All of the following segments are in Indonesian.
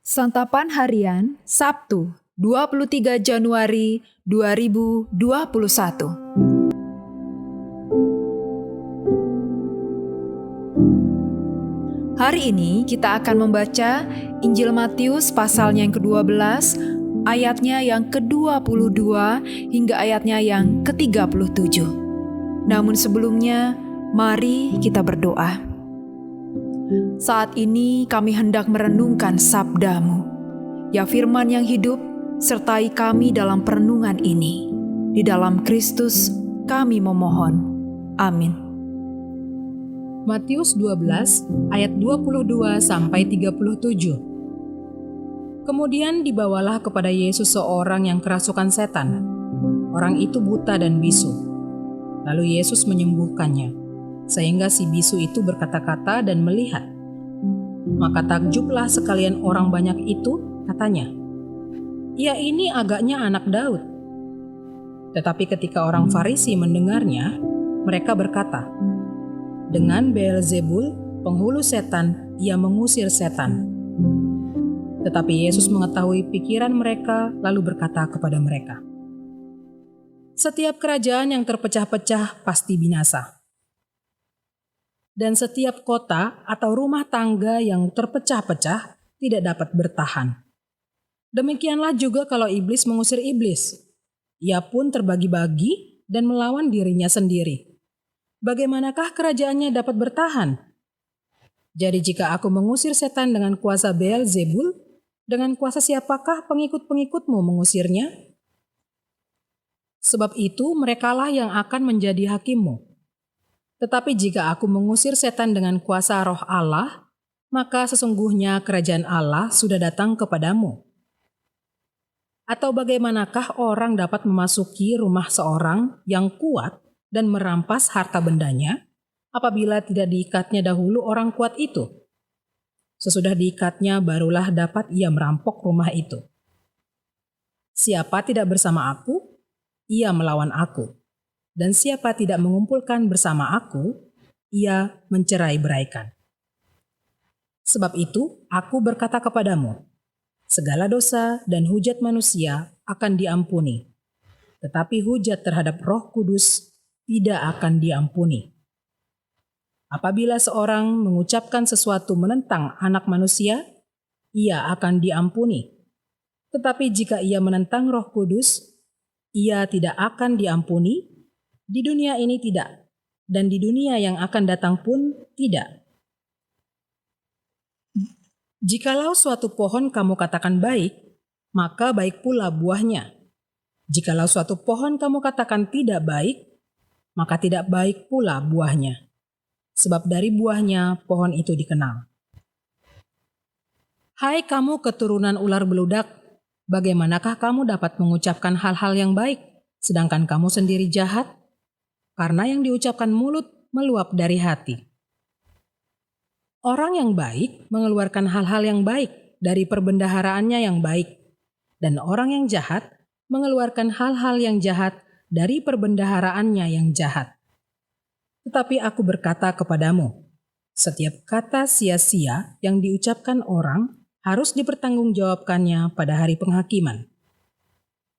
Santapan Harian Sabtu 23 Januari 2021. Hari ini kita akan membaca Injil Matius pasalnya yang ke-12, ayatnya yang ke-22 hingga ayatnya yang ke-37. Namun sebelumnya, mari kita berdoa. Saat ini kami hendak merenungkan sabda-Mu. Ya firman yang hidup, sertai kami dalam perenungan ini. Di dalam Kristus kami memohon. Amin. Matius 12 ayat 22 sampai 37. Kemudian dibawalah kepada Yesus seorang yang kerasukan setan. Orang itu buta dan bisu. Lalu Yesus menyembuhkannya, sehingga si bisu itu berkata-kata dan melihat. Maka takjublah sekalian orang banyak itu, katanya, "Ia ini agaknya anak Daud." Tetapi ketika orang Farisi mendengarnya, mereka berkata, "Dengan Beelzebul, penghulu setan, ia mengusir setan." Tetapi Yesus mengetahui pikiran mereka, lalu berkata kepada mereka, "Setiap kerajaan yang terpecah-pecah pasti binasa. Dan setiap kota atau rumah tangga yang terpecah-pecah tidak dapat bertahan. Demikianlah juga kalau iblis mengusir iblis. Ia pun terbagi-bagi dan melawan dirinya sendiri. Bagaimanakah kerajaannya dapat bertahan? Jadi jika aku mengusir setan dengan kuasa Beelzebul, dengan kuasa siapakah pengikut-pengikutmu mengusirnya? Sebab itu merekalah yang akan menjadi hakimmu. Tetapi jika aku mengusir setan dengan kuasa Roh Allah, maka sesungguhnya kerajaan Allah sudah datang kepadamu. Atau bagaimanakah orang dapat memasuki rumah seorang yang kuat dan merampas harta bendanya, apabila tidak diikatnya dahulu orang kuat itu? Sesudah diikatnya barulah dapat ia merampok rumah itu. Siapa tidak bersama aku, ia melawan aku. Dan siapa tidak mengumpulkan bersama aku, ia mencerai-beraikan. Sebab itu, aku berkata kepadamu, segala dosa dan hujat manusia akan diampuni, tetapi hujat terhadap Roh Kudus tidak akan diampuni. Apabila seorang mengucapkan sesuatu menentang Anak Manusia, ia akan diampuni. Tetapi jika ia menentang Roh Kudus, ia tidak akan diampuni. Di dunia ini tidak, dan di dunia yang akan datang pun tidak. Jikalau suatu pohon kamu katakan baik, maka baik pula buahnya. Jikalau suatu pohon kamu katakan tidak baik, maka tidak baik pula buahnya. Sebab dari buahnya pohon itu dikenal. Hai kamu keturunan ular beludak, bagaimanakah kamu dapat mengucapkan hal-hal yang baik, sedangkan kamu sendiri jahat? Karena yang diucapkan mulut meluap dari hati. Orang yang baik mengeluarkan hal-hal yang baik dari perbendaharaannya yang baik, dan orang yang jahat mengeluarkan hal-hal yang jahat dari perbendaharaannya yang jahat. Tetapi aku berkata kepadamu, setiap kata sia-sia yang diucapkan orang harus dipertanggungjawabkannya pada hari penghakiman.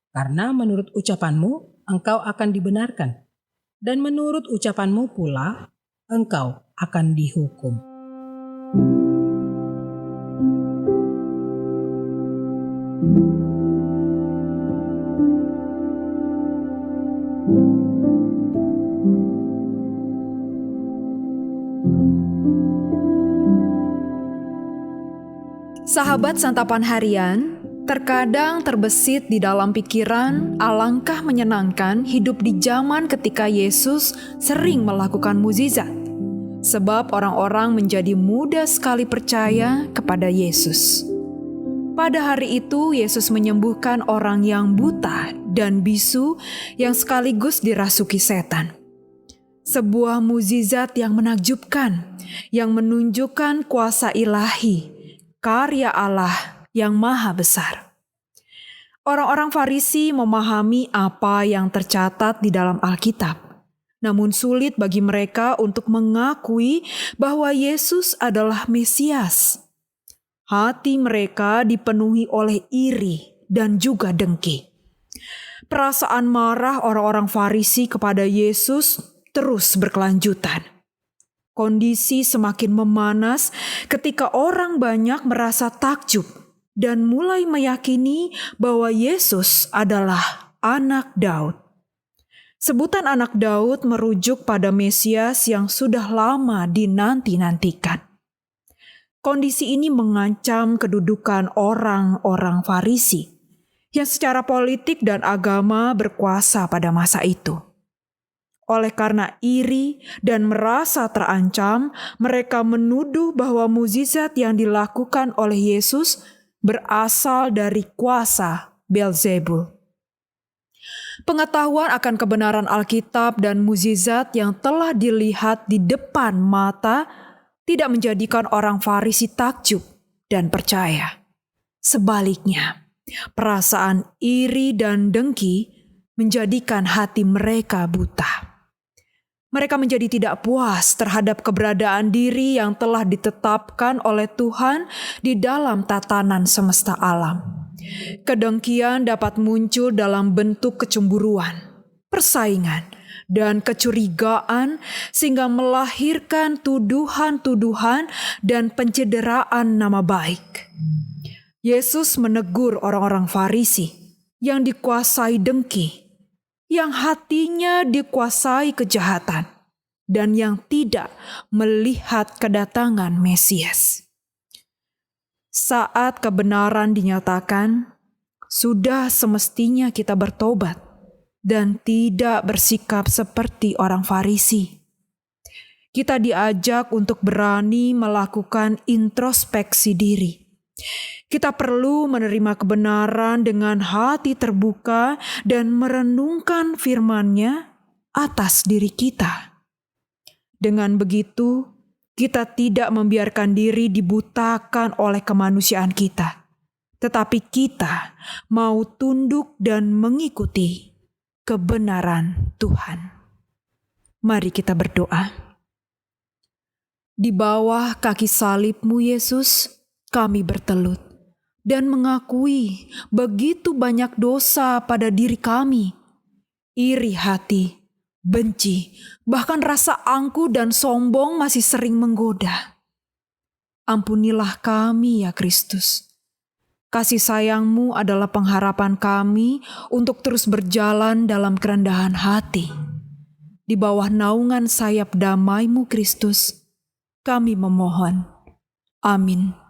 Karena menurut ucapanmu engkau akan dibenarkan, dan menurut ucapanmu pula, engkau akan dihukum. Sahabat Santapan Harian, terkadang terbesit di dalam pikiran alangkah menyenangkan hidup di zaman ketika Yesus sering melakukan mukjizat. Sebab orang-orang menjadi mudah sekali percaya kepada Yesus. Pada hari itu Yesus menyembuhkan orang yang buta dan bisu yang sekaligus dirasuki setan. Sebuah mukjizat yang menakjubkan, yang menunjukkan kuasa ilahi, karya Allah yang maha besar. Orang-orang Farisi memahami apa yang tercatat di dalam Alkitab. Namun sulit bagi mereka untuk mengakui bahwa Yesus adalah Mesias. hati mereka dipenuhi oleh iri dan juga dengki. Perasaan marah orang-orang Farisi kepada Yesus terus berkelanjutan. Kondisi semakin memanas ketika orang banyak merasa takjub dan mulai meyakini bahwa Yesus adalah anak Daud. Sebutan anak Daud merujuk pada Mesias yang sudah lama dinanti-nantikan. Kondisi ini mengancam kedudukan orang-orang Farisi yang secara politik dan agama berkuasa pada masa itu. Oleh karena iri dan merasa terancam, mereka menuduh bahwa mukjizat yang dilakukan oleh Yesus berasal dari kuasa Beelzebul. Pengetahuan akan kebenaran Alkitab dan mukjizat yang telah dilihat di depan mata tidak menjadikan orang Farisi takjub dan percaya. Sebaliknya, perasaan iri dan dengki menjadikan hati mereka buta. Mereka menjadi tidak puas terhadap keberadaan diri yang telah ditetapkan oleh Tuhan di dalam tatanan semesta alam. Kedengkian dapat muncul dalam bentuk kecemburuan, persaingan, dan kecurigaan sehingga melahirkan tuduhan-tuduhan dan pencederaan nama baik. Yesus menegur orang-orang Farisi yang dikuasai dengki, yang hatinya dikuasai kejahatan, dan yang tidak melihat kedatangan Mesias. Saat kebenaran dinyatakan, sudah semestinya kita bertobat dan tidak bersikap seperti orang Farisi. Kita diajak untuk berani melakukan introspeksi diri. Kita perlu menerima kebenaran dengan hati terbuka dan merenungkan firman-Nya atas diri kita. Dengan begitu, kita tidak membiarkan diri dibutakan oleh kemanusiaan kita, tetapi kita mau tunduk dan mengikuti kebenaran Tuhan. Mari kita berdoa. Di bawah kaki salib-Mu, Yesus, kami bertelut dan mengakui begitu banyak dosa pada diri kami. Iri hati, benci, bahkan rasa angkuh dan sombong masih sering menggoda. Ampunilah kami ya Kristus. Kasih sayang-Mu adalah pengharapan kami untuk terus berjalan dalam kerendahan hati. Di bawah naungan sayap damai-Mu Kristus, kami memohon. Amin.